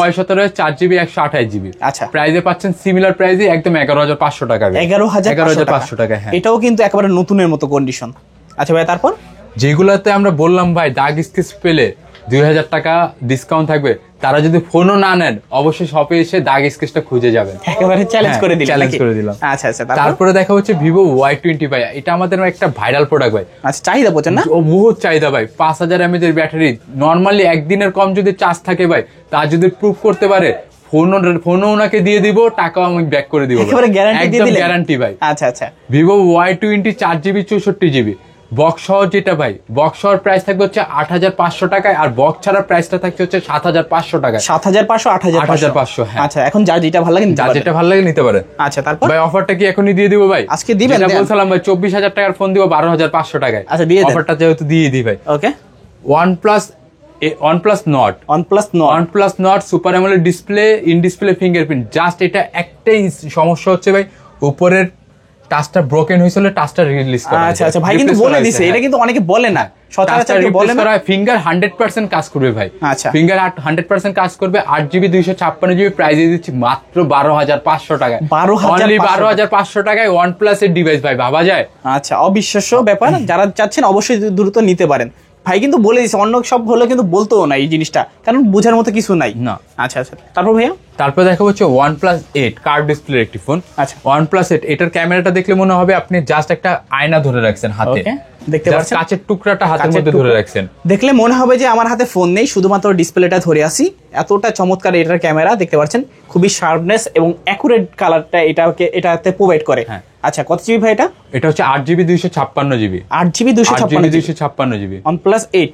Y17s 4GB 128GB। আচ্ছা প্রাইসে পাচ্ছেন সিমিলার প্রাইসে একদম 11,500 টাকা। 11,500 টাকা, হ্যাঁ এটাও কিন্তু একেবারে নতুনের মতো কন্ডিশন। আচ্ছা ভাই তারপর যেগুলাতে আমরা বললাম ভাই দাগ স্কেচ পেলে 2000 টাকা ডিসকাউন্ট থাকবে, তারা যদি ফোনও না নেন অবশ্যই শপে এসে দাগ স্কেচটা খুঁজে যাবেন। একেবারে চ্যালেঞ্জ করে দিলাম। আচ্ছা তারপরে দেখা হচ্ছে ভিভো Y20 ভাই, এটা আমাদের একটা ভাইরাল প্রোডাক্ট ভাই। আচ্ছা চাহিদা বলছেন না, ও বহুত চাহিদা ভাই। 5000 mAh এর ব্যাটারি, নরমালি একদিনের কম যদি চার্জ থাকে ভাই, তা যদি প্রুফ করতে পারে ফোনও ওনাকে দিয়ে দিব, টাকাও আমি ব্যাক করে দিব, একেবারে গ্যারান্টি দিয়ে দিলেন। গ্যারান্টি ভাই। আচ্ছা Vivo Y20 4GB 64GB box সহ যেটা ভাই, বক্স সহ প্রাইস থাকবে হচ্ছে 8500 টাকায়, আর বক্স ছাড়া প্রাইসটা থাকছে হচ্ছে 7500 টাকায়। 7500 8500, হ্যাঁ। আচ্ছা এখন যার যেটা ভালো লাগে নিতে পারে। আচ্ছা তারপর ভাই অফারটা কি এখনই দিয়ে দিব ভাই? আজকে দিবেন? বলছিলাম ভাই 24000 টাকার ফোন দিব 12500 টাকায়। আচ্ছা দিয়ে দেন, অফারটা যেহেতু দিয়ে দিই ভাই। ওকে OnePlus Nord super amoled display, in display fingerprint. Just এটা একটাই সমস্যা হচ্ছে ভাই, উপরের টাচটা ব্রোকেন হয়েছিল, টাচটা রিলিজ করা। আচ্ছা ভাই কিন্তু বলে দিছে, এটা কিন্তু অনেকে বলে না, সচরাচর বলে না। ফিঙ্গার 100% কাজ করবে ভাই। আচ্ছা ফিঙ্গার 100% কাজ করবে। 8GB 256GB প্রাইস দিচ্ছি মাত্র 12500 টাকায়। 12500 টাকায় OnePlus এর ডিভাইস ভাই, ভাবা যায়? আচ্ছা অবিশ্বাস্য ব্যাপার। যারা চাচ্ছেন অবশ্যই দ্রুত নিতে পারেন। ভাই কিন্তু বলে দিছে, অন্য সব হলে কিন্তু বলতেও না এই জিনিসটা, কারণ বোঝার মতো কিছু নাই না। আচ্ছা তারপর ভাইয়া তারপর দেখা হচ্ছে OnePlus 8 কার্ভ ডিসপ্লে একটি ফোন। আচ্ছা OnePlus 8, এটার ক্যামেরাটা দেখলে মনে হবে আপনি জাস্ট একটা আয়না ধরে রাখছেন হাতে, দেখতে পাচ্ছেন কাচের টুকরাটা হাতের মধ্যে ধরে রাখছেন। দেখলে মনে হবে যে আমার হাতে ফোন নেই, শুধুমাত্র ডিসপ্লেটা ধরে আছি। এতটা চমৎকার এটার ক্যামেরা, দেখতে পাচ্ছেন খুবই শার্পনেস এবং অ্যাকুরেট কালারটা এটাতে প্রোভাইড করে। আচ্ছা কত জিবি ভাই এটা? এটা হচ্ছে 8GB 256GB। 8GB 256GB OnePlus 8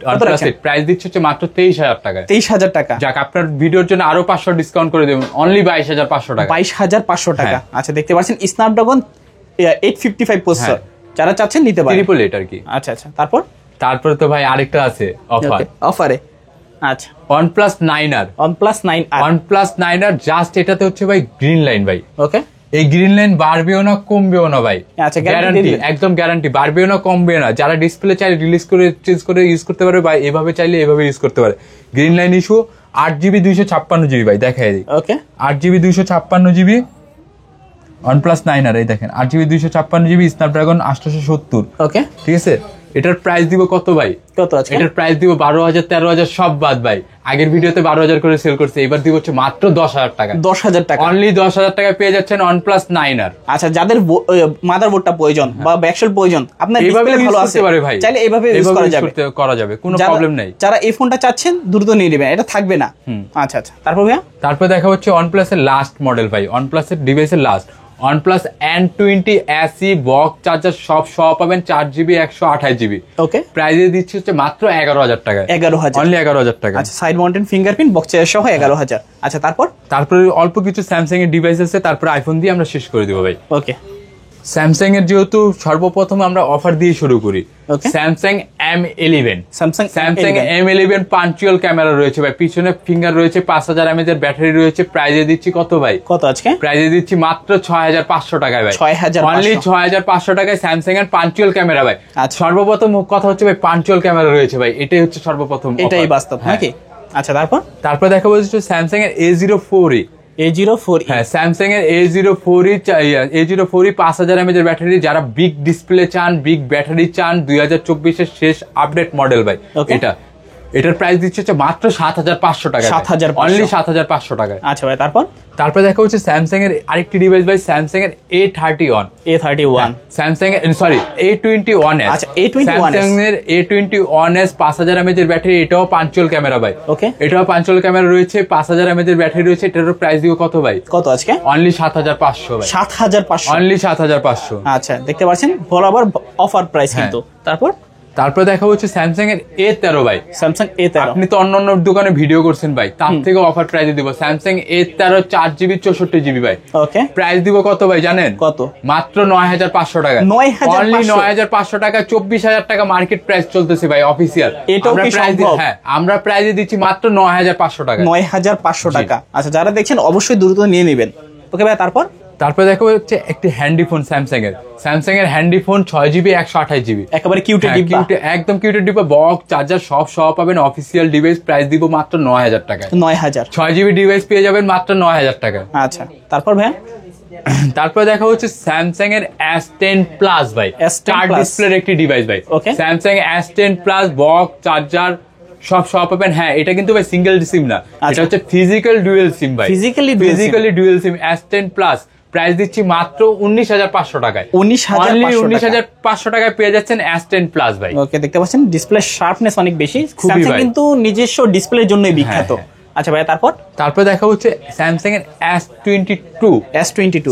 price দিচ্ছে হচ্ছে মাত্র 23000 টাকায়। 23000 টাকা। যাক আপনার ভিডিওর জন্য আরো 500 ডিসকাউন্ট করে দেবেন, অনলি 22500 টাকা। 22500 টাকা। আচ্ছা দেখতে পাচ্ছেন স্ন্যাপড্রাগন 855 প্রসেসর, যারা চাচ্ছেন নিতে পারেন। 888 আর কি। আচ্ছা তারপরে তো ভাই আরেকটা আছে অফারে। আচ্ছা OnePlus 9R জাস্ট এটাতে হচ্ছে ভাই গ্রিন লাইন ভাই। ওকে এই গ্রিন লাইন বাড়বেও না কমবেও না ভাই। আচ্ছা গ্যারান্টি, একদম গ্যারান্টি, বাড়বেও না কমবেও না। যারা ডিসপ্লে চাইলে রিলিজ করে চেঞ্জ করে ইউজ করতে পারে, বা এভাবে চাইলে এভাবে ইউজ করতে পারে। Green line issue 8GB 256GB ভাই, দেখাই দিই। ওকে 8GB 256GB OnePlus 9R, এই দেখেন 8GB 256GB স্ন্যাপড্রাগন 870। ওকে ঠিক আছে। এটার প্রাইস দিব কত ভাই? কত আছে? এটার প্রাইস দিব 12000 13000 সব বাদ ভাই। আগের ভিডিওতে 12000 করে সেল করছে, এবার দিব হচ্ছে মাত্র 10000 টাকা। 10000 টাকা, অনলি 10000 টাকায় পেয়ে যাচ্ছেন OnePlus 9R। আচ্ছা যাদের মাদারবোর্ডটা প্রয়োজন বা ব্যাকশেল প্রয়োজন, আপনার ডিসপ্লে ভালো আছে পারে ভাই, চাইলে এইভাবে ইউজ করা যাবে, কোনো প্রবলেম নাই। যারা এই ফোনটা চাচ্ছেন দ্রুত নিয়ে নেবেন, এটা থাকবে না। আচ্ছা তারপর ভাইয়া তারপর দেখা হচ্ছে OnePlus এর লাস্ট মডেল ভাই, OnePlus এর ডিভাইসের last OnePlus N20 SE box charger সব পাবেন 4GB 128GB। ওকে প্রাইসে দিচ্ছি হচ্ছে মাত্র 11000 টাকায়। 11000, অনলি 11000 টাকা। আচ্ছা side mountain fingerprint box charger সহ 11000। আচ্ছা তারপরে অল্প কিছু স্যামসাং এর ডিভাইস আছে, তারপরে আইফোন দিয়ে আমরা শেষ করে দিব ভাই। ওকে স্যামসাং এর যেহেতু সর্বপ্রথম আমরা অফার দিয়ে শুরু করি, Samsung M11 M11 punctual camera রয়েছে ভাই, পিছনে ফিঙ্গার রয়েছে, 5000 mAh এর ব্যাটারি রয়েছে। প্রাইজে দিচ্ছি কত ভাই? কত আজকে প্রাইজে দিচ্ছি মাত্র 6500 টাকায় ভাই। 6500, অনলি 6500 টাকায় স্যামসাং এর পাঞ্চুয়াল ক্যামেরা ভাই। সর্বপ্রথম কথা হচ্ছে ভাই পাঞ্চুয়াল ক্যামেরা রয়েছে ভাই, এটাই হচ্ছে সর্বপ্রথম, এটাই বাস্তব নাকি? আচ্ছা তারপর দেখা বলছে স্যামসাং এর A04E। হ্যাঁ স্যামসাং এর A04E 5000 mAh এর ব্যাটারি। যারা বিগ ডিসপ্লে চান, বিগ ব্যাটারি চান, 2024 এর শেষ আপডেট মডেল ভাই। এটার প্রাইস দিচ্ছে হচ্ছে মাত্র 7500 টাকা। অনলি 7500 টাকায়। আচ্ছা ভাই তারপর দেখা হচ্ছে স্যামসাং এর আরেকটি ডিভাইস ভাই, স্যামসাং এর A31 স্যামসাং এর A21s। আচ্ছা A21s, স্যামসাং এর A21s 5000 mAh এর ব্যাটারি, এটাও পাঞ্চুয়াল ক্যামেরা ভাই। ওকে এটাও পাঞ্চুয়াল ক্যামেরা রয়েছে, 5000 mAh এর ব্যাটারি রয়েছে। এটার প্রাইস দিব কত ভাই? কত আজকে? অনলি 7500 ভাই। 7500, অনলি 7500। আচ্ছা দেখতে পাচ্ছেন বরাবর অফার প্রাইস কিন্তু। তারপর দেখা হচ্ছে স্যামসাং এর A13 ভাই। স্যামসাং A13 আপনি তো অন্য দোকানে ভিডিও করছেন ভাই, তার থেকে অফার প্রাইসে দিব স্যামসাং A13 4GB 64GB ভাই। ওকে, প্রাইস দিব কত ভাই জানেন? কত? মাত্র 9500 টাকা। 9500 অনলি 9500 টাকা, 24000 টাকা মার্কেট প্রাইস চলতেছে ভাই অফিসিয়াল। এটাও কি সম্ভব? হ্যাঁ, আমরা প্রাইসে দিচ্ছি মাত্র 9500 টাকা। 9500 টাকা। আচ্ছা, যারা দেখছেন অবশ্যই দ্রুত নিয়ে নেবেন। ওকে ভাই, তারপর দেখো হচ্ছে একটি হ্যান্ডি ফোন স্যামসাং এর হ্যান্ডি ফোন 6GB 128GB, একেবারে কিউটের ডিব্বা, একদম কিউটের ডিব্বা, বক্স চার্জার সব পাবেন অফিসিয়াল ডিভাইস। প্রাইস দিব মাত্র 9000 টাকা। 9000 6GB ডিভাইস পেয়ে যাবেন মাত্র 9000 টাকা। আচ্ছা, তারপর ভাই তারপর দেখা হচ্ছে স্যামসাং এর S10 প্লাস ভাই, স্টার ডিসপ্লের একটি ডিভাইস ভাই। Samsung S10 plus box charger সব পাবেন। হ্যাঁ, এটা কিন্তু ভাই সিঙ্গেল সিম না, এটা হচ্ছে ফিজিক্যাল ডুয়াল সিম ভাই। ফিজিক্যালি ডুয়াল সিম S10 প্লাস প্রাইস দিচ্ছি মাত্র 19500 টাকায়। 19500 টাকায় পেয়ে যাচ্ছেন S10 প্লাস ভাই। ওকে, দেখতে পাচ্ছেন ডিসপ্লে শার্পনেস অনেক বেশি। স্যামসাং কিন্তু নিজস্ব ডিসপ্লের জন্যই বিখ্যাত। আচ্ছা ভাই, তারপর দেখা হচ্ছে স্যামসাং এর S22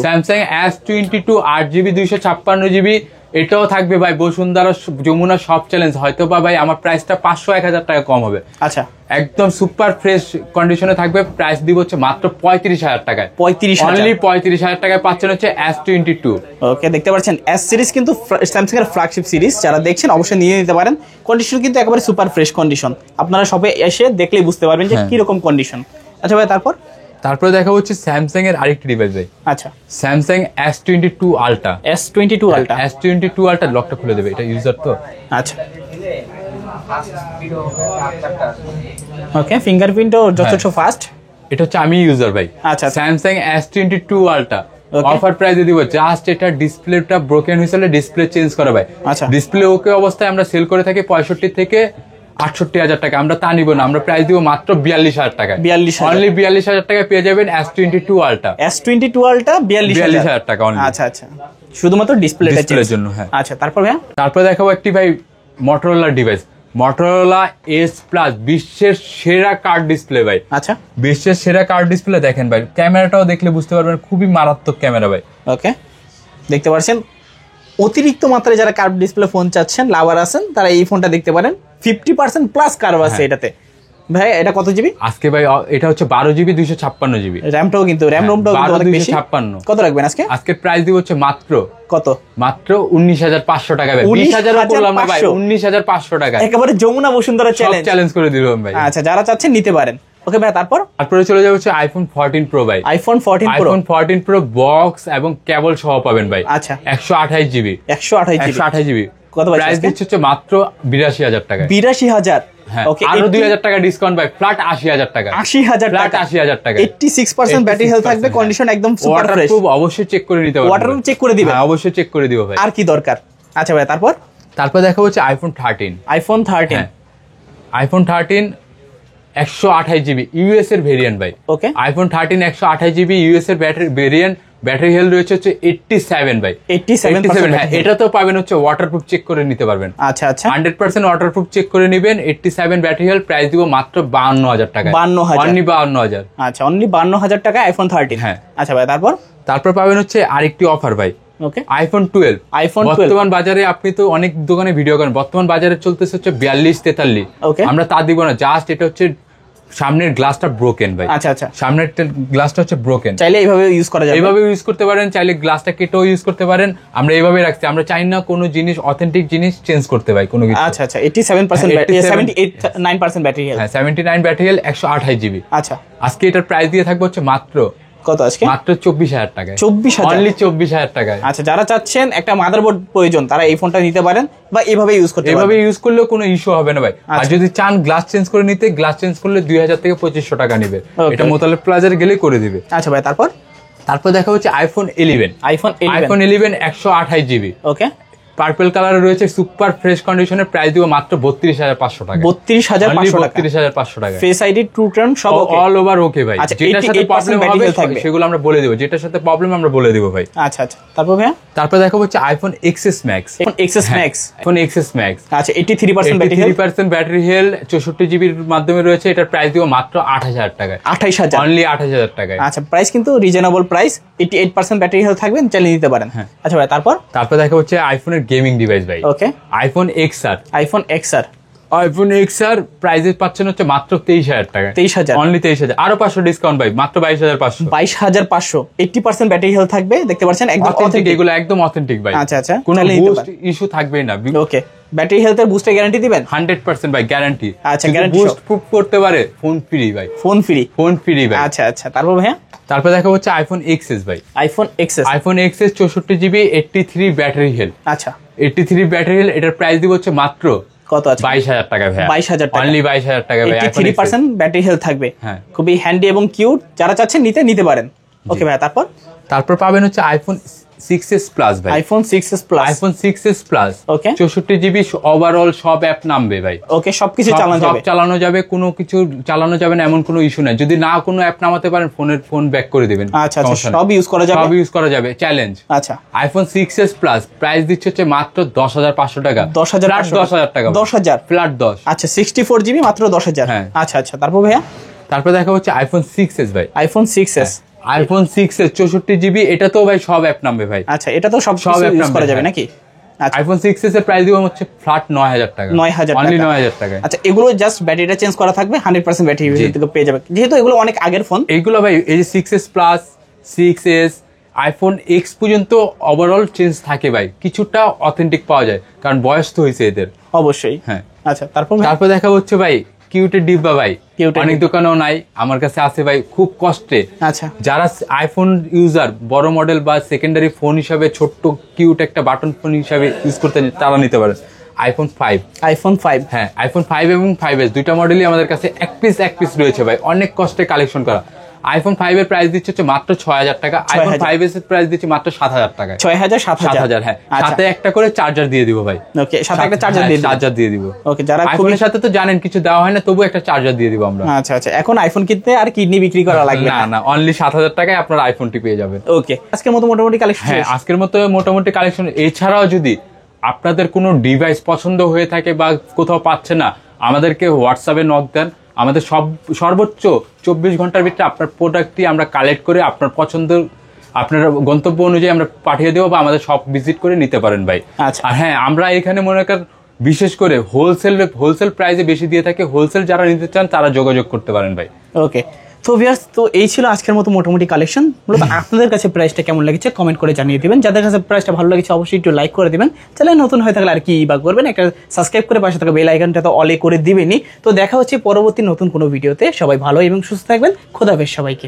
Samsung S22 8GB 256GB, এটাও থাকবে ভাই বসুন্ধরা যমুনা সব চ্যালেঞ্জ। হয়তো বা ভাই আমার প্রাইসটা 500-1000 টাকা কম হবে। আচ্ছা, একদম সুপার ফ্রেশ কন্ডিশনে থাকবে। প্রাইস দিব হচ্ছে মাত্র 35000 টাকায়। 35000 টাকায় পাচ্ছেন হচ্ছে S22। ওকে, দেখতে পাচ্ছেন S সিরিজ কিন্তু স্যামসাং এর ফ্ল্যাগশিপ সিরিজ। যারা দেখছেন অবশ্যই নিয়ে নিতে পারেন। কন্ডিশন কিন্তু একেবারে সুপার ফ্রেশ কন্ডিশন, আপনারা সবে এসে দেখলেই বুঝতে পারবেন যে কি রকম কন্ডিশন। আচ্ছা ভাই, তারপর দেখা হচ্ছে স্যামসাং এর আরেকটি ডিভাইস ভাই। আচ্ছা, Samsung S22 ultra. S22 ultra লকটা খুলে দেবে, এটা ইউজার তো। আচ্ছা, ওকে, ফিঙ্গারপ্রিন্টও যথেষ্ট ফাস্ট। এটা হচ্ছে আমি ইউজার ভাই। আচ্ছা, স্যামসাং S22 আলট্রা অফার প্রাইসে দিব। জাস্ট এটা ডিসপ্লেটা ব্রোকেন হয়েছিল, ডিসপ্লে চেঞ্জ করা ভাই। আচ্ছা, ডিসপ্লে ওকে অবস্থায় আমরা সেল করে থাকি 65 থেকে 68000 টাকা। আমরা তা নিব না, আমরা প্রাইস দিব মাত্র 42000 টাকা। অনলি 42000 টাকায় পেয়ে যাবেন S22 আলট্রা। 42000 টাকা অনলি। আচ্ছা, শুধুমাত্র ডিসপ্লের জন্য। হ্যাঁ, আচ্ছা, তারপর দেখাবো একটি ভাই Motorola device, Motorola S plus, বিশ্বের সেরা কার্ড ডিসপ্লে ভাই। আচ্ছা, বিশ্বের সেরা কার্ড ডিসপ্লে। দেখেন ভাই, ক্যামেরাটাও দেখলে বুঝতে পারবেন খুবই মারাত্মক ক্যামেরা ভাই। ওকে, দেখতে পাচ্ছেন অতিরিক্ত মাত্রায় যারা কার্ভ ডিসপ্লে ফোন চাচ্ছেন, লাভার আছেন, তারা এই ফোনটা দেখতে পারেন। 50% প্লাস কার্ভ আছে এটাতে। ভাই, এটা কত জিবি? আজকে ভাই এটা হচ্ছে 12GB 256GB। রোমটাও কিন্তু অনেক বেশি। 256। কত রাখবেন আজকে? আজকের প্রাইস দিব হচ্ছে মাত্র কত? মাত্র 19500 টাকা ভাই। 20000 বললাম না ভাই, 19500 টাকা। একেবারে যমুনা বসুন্ধরা চ্যালেঞ্জ করে দিলাম ভাই। আচ্ছা, যারা চাচ্ছেন নিতে পারেন। ওকে ভাই, তারপরে চলে যাবে হচ্ছে আইফোন 14 প্রো ভাই। আইফোন 14 প্রো বক্স এবং কেবল সহ পাবেন ভাই। আচ্ছা, 128GB। 128GB কত ভাই? প্রাইস দিচ্ছে হচ্ছে মাত্র 82000 টাকা। 82000। ওকে, আরো 2000 টাকা ডিসকাউন্ট ভাই, ফ্ল্যাট 80000 টাকা। 80000 টাকা। 86% ব্যাটারি হেলথ থাকবে, কন্ডিশন একদম সুপার ফ্রেশ। খুব অবশ্যই চেক করে নিতে পারবেন। ওয়াটারপ্রুফ চেক করে দিবেন? হ্যাঁ, অবশ্যই চেক করে দিব ভাই। আর কি দরকার? আচ্ছা ভাই, তারপর দেখা হচ্ছে আইফোন 13। আইফোন 13 128GB ইউএস এর ভেরিয়েন্ট ভাই। ওকে, আইফোন 13 128GB ইউএস এর ভেরিয়েন্ট। ব্যাটারি হেলথ রয়েছে হচ্ছে 87 ভাই। 87। হ্যাঁ, এটা তো পাবেন হচ্ছে ওয়াটারপ্রুফ চেক করে নিতে পারবেন। আচ্ছা, 100% ওয়াটারপ্রুফ চেক করে নেবেন। 87 ব্যাটারি হেলথ। প্রাইস দিব মাত্র 52000 টাকা। 52000 অনলি 52000। আচ্ছা, অনলি 52000 টাকা আইফোন 13। হ্যাঁ। আচ্ছা ভাই, তারপর পাবেন হচ্ছে আরেকটি অফার ভাই। Okay, iPhone 12। বর্তমান বাজারে আপনি তো অনেক দোকানে ভিডিও করেন, বর্তমান বাজারে চলতেছে হচ্ছে 42-43। আমরা তা দিব না, জাস্ট এটা হচ্ছে সামনের গ্লাসটা ব্রোকেন ভাই। আচ্ছা, সামনের গ্লাসটা হচ্ছে ব্রোকেন। চাইলে এইভাবে ইউজ করা যাবে, এইভাবে ইউজ করতে পারেন, চাইলে গ্লাসটা কেটেও ইউজ করতে পারেন। আমরা এইভাবে রাখছি, আমরা চাই না কোনো জিনিস অথেন্টিক জিনিস চেঞ্জ করতে ভাই কোনো কিছু। আচ্ছা, 87% ব্যাটারি, 79% ব্যাটারি হেলথ। হ্যাঁ, 79 ব্যাটারি হেলথ, 128GB। আচ্ছা, আজকে এটার প্রাইস দিয়ে থাকবে হচ্ছে মাত্র কত? আজকে মাত্র 24000 টাকা। 24000, অনলি 24000 টাকায়। আচ্ছা, যারা চাচ্ছেন একটা মাদারবোর্ড প্রয়োজন, তারা এই ফোনটা নিতে পারেন বা এইভাবে ইউজ করতে পারেন। এইভাবে ইউজ করলেও কোনো ইস্যু হবে না ভাই। আর যদি চান গ্লাস চেঞ্জ করে নিতে, গ্লাস চেঞ্জ করলে 2000 থেকে 2500 টাকা নেবে। এটা মোতালেব প্লাজারে গেলে করে দিবে। আচ্ছা ভাই, তারপর দেখা হচ্ছে আইফোন 11। IPhone 11 128GB। ওকে, পার্পল কালার রয়েছে, সুপার ফ্রেশ কন্ডিশনের। প্রাইস দিব মাত্র 32500 টাকা। 32500 টাকা। ফেস আইডি, ট্রু টোন সব অল ওভার ওকে ভাই। যেটার সাথে প্রবলেম হবে সেগুলো আমরা বলে দেব, যেটার সাথে প্রবলেম আমরা বলে দেব ভাই। আচ্ছা, তারপর দেখাবো হচ্ছে iPhone XS Max। IPhone XS Max। আচ্ছা, 83% ব্যাটারি হেলথ, 64GB এর মাধ্যমে রয়েছে। এটার প্রাইস দিব মাত্র 28000 টাকা। 28000, অনলি 28000 টাকা। আচ্ছা, প্রাইস কিন্তু রিজনেবল প্রাইস। 88% ব্যাটারি হেলথ থাকবেন, চালিয়ে নিতে পারেন। হ্যাঁ। আচ্ছা ভাই, তারপর দেখা হচ্ছে আইফোনের গেমিং ডিভাইস ভাই। Okay, iPhone XR। IPhone XR, iPhone XR প্রাইসে পাচ্ছেন হচ্ছে মাত্র 23,000 টাকা। 23,000, অনলি 23,000, আরো 500 ডিসকাউন্ট ভাই, মাত্র 22,500। 22,500, 80% ব্যাটারি হেলথ থাকবে, দেখতে পাচ্ছেন একদম অথেন্টিক, এগুলো একদম অথেন্টিক ভাই। আচ্ছা আচ্ছা, কোনো তাহলে নিতে বুস্ট পারেন। ইস্যু থাকবেই না। ওকে, ব্যাটারি হেলথের বুস্টের গ্যারান্টি দিবেন? 100% ভাই, গ্যারান্টি। আচ্ছা, গ্যারান্টি বুস্ট প্রুফ করতে পারে, ফোন ফ্রি ভাই। Phone free? ফোন ফ্রি ভাই। আচ্ছা আচ্ছা, তারপর ভাইয়া? তারপর দেখা হচ্ছে আইফোন XS ভাই। IPhone XS, iPhone XS 64GB 83 battery health. আচ্ছা, 83 ব্যাটারি হেলথ, এটার প্রাইস দিব হচ্ছে মাত্র কত আছে? 22,000 টাকা ভাই। 22,000 টাকা, অনলি 22,000 টাকা ভাই। 83% ব্যাটারি হেলথ থাকবে। হ্যাঁ, খুবই হ্যান্ডি এবং কিউট, যারা চাচ্ছেন নিতে পারেন। ওকে ভাইয়া, তারপর পাবেন হচ্ছে আইফোন 6s প্লাস ভাই। IPhone 6s plus, iPhone 6s plus. Okay, 64GB overall সব অ্যাপ নামবে ভাই। ওকে, সবকিছু চালানো যাবে, কোনো কিছু চালানো যাবে না, এমন কোনো ইস্যু নাই। যদি না কোনো অ্যাপ নামাতে পারেন, ফোন ব্যাক করে দিবেন। আচ্ছা আচ্ছা, সব ইউজ করা যাবে, চ্যালেঞ্জ। আচ্ছা, আইফোন 6s প্লাস প্রাইস দিচ্ছে হচ্ছে মাত্র 10,500 টাকা। 10,000 টাকা, 10,000 ফ্ল্যাট 10। আচ্ছা, 64GB মাত্র 10,000। হ্যাঁ, আচ্ছা আচ্ছা, তারপর ভাইয়া? তারপর দেখা হচ্ছে আইফোন 6s ভাই। IPhone 6s, iPhone 6s 64GB, এটা তো ভাই সব অ্যাপ নামবে ভাই। আচ্ছা, এটা তো সব অ্যাপ ইউজ করা যাবে হ্যাঁ। নাকি? আচ্ছা, আইফোন 6s এর প্রাইস দিব হচ্ছে ফ্ল্যাট 9,000 টাকা। 9,000 অনলি টাকা, 9,000 টাকা। আচ্ছা, এগুলো জাস্ট ব্যাটারিটা চেঞ্জ করা থাকবে, 100% ব্যাটারি থেকে পেয়ে যাবে, যেহেতু এগুলো অনেক আগের ফোন। এইগুলো ভাই, এই যে 6s plus, 6s, iPhone X পর্যন্ত ওভারঅল চেঞ্জ থাকে ভাই, কিছুটা অথেন্টিক পাওয়া যায়, কারণ বয়স তো হয়েছে এদের। অবশ্যই, হ্যাঁ। আচ্ছা, তারপর দেখা হচ্ছে ভাই কিউটের ডিব্বা ভাই। অনেক দোকানেও নাই, আমার কাছে আছে ভাই, খুব কষ্টে। আচ্ছা, যারা আইফোন ইউজার, বড় মডেল বা সেকেন্ডারি ফোন হিসাবে ছোট্ট কিউট একটা বাটন ফোন হিসাবে ইউজ করতে, তারা নিতে পারে আইফোন 5। আইফোন 5, হ্যাঁ, আইফোন 5 এবং 5s দুইটা মডেলই আমাদের কাছে এক পিস রয়েছে ভাই, অনেক কষ্টে কালেকশন করা। আইফোন 5 এর প্রাইস দিচ্ছে হচ্ছে মাত্র 6,000 টাকা। আইফোন 5s এর প্রাইস দিচ্ছে মাত্র 7,000 টাকা। 6,000, 7,000। হ্যাঁ, সাথে একটা করে চার্জার দিয়ে দিব ভাই। ওকে, সাথে একটা চার্জার দিয়ে দিব। ওকে, যারা আইফোনের সাথে তো জানেন কিছু দেওয়া হয় না, তবু একটা চার্জার দিয়ে দিব আমরা। আচ্ছা আচ্ছা, এখন আইফোন কিনতে আর কিডনি বিক্রি করা লাগবে না, না, অনলি 7,000 টাকায় আপনার আইফোনটি পেয়ে যাবেন। ওকে, আজকের মতো মোটামুটি কালেকশন। হ্যাঁ, আজকের মতো মোটামুটি কালেকশন। এছাড়াও যদি আপনাদের কোনো ডিভাইস পছন্দ হয়ে থাকে বা কোথাও পাচ্ছে না, আমাদেরকে হোয়াটসঅ্যাপে নক দেন। আমাদের সর্বোচ্চ 24 ঘন্টার ভিতরে আপনার প্রোডাক্টটি আমরা কালেক্ট করে আপনার পছন্দ, আপনার গন্তব্য অনুযায়ী আমরা পাঠিয়ে দেবো, বা আমাদের সব ভিজিট করে নিতে পারেন ভাই। আচ্ছা, আর হ্যাঁ, আমরা এখানে মনে করেন বিশেষ করে হোলসেল প্রাইসে বেশি দিয়ে থাকে। হোলসেল যারা নিতে চান তারা যোগাযোগ করতে পারেন ভাই। ওকে, তো ভিউয়ার্স, তো এই ছিল আজকের মতো মোটামুটি কালেকশন। মূলত আপনাদের কাছে প্রাইসটা কেমন লেগেছে কমেন্ট করে জানিয়ে দিবেন। যাদের কাছে প্রাইসটা ভালো লেগেছে অবশ্যই একটু লাইক করে দিবেন। চ্যানেল নতুন হয়ে থাকলে আর কি বা করবেন, একটা সাবস্ক্রাইব করে পাশে থাকা বেল আইকনটা তো অলে করে দিবেনই। তো দেখা হচ্ছে পরবর্তী নতুন কোনো ভিডিওতে। সবাই ভালো এবং সুস্থ থাকবেন। খোদা হাফেজ সবাইকে।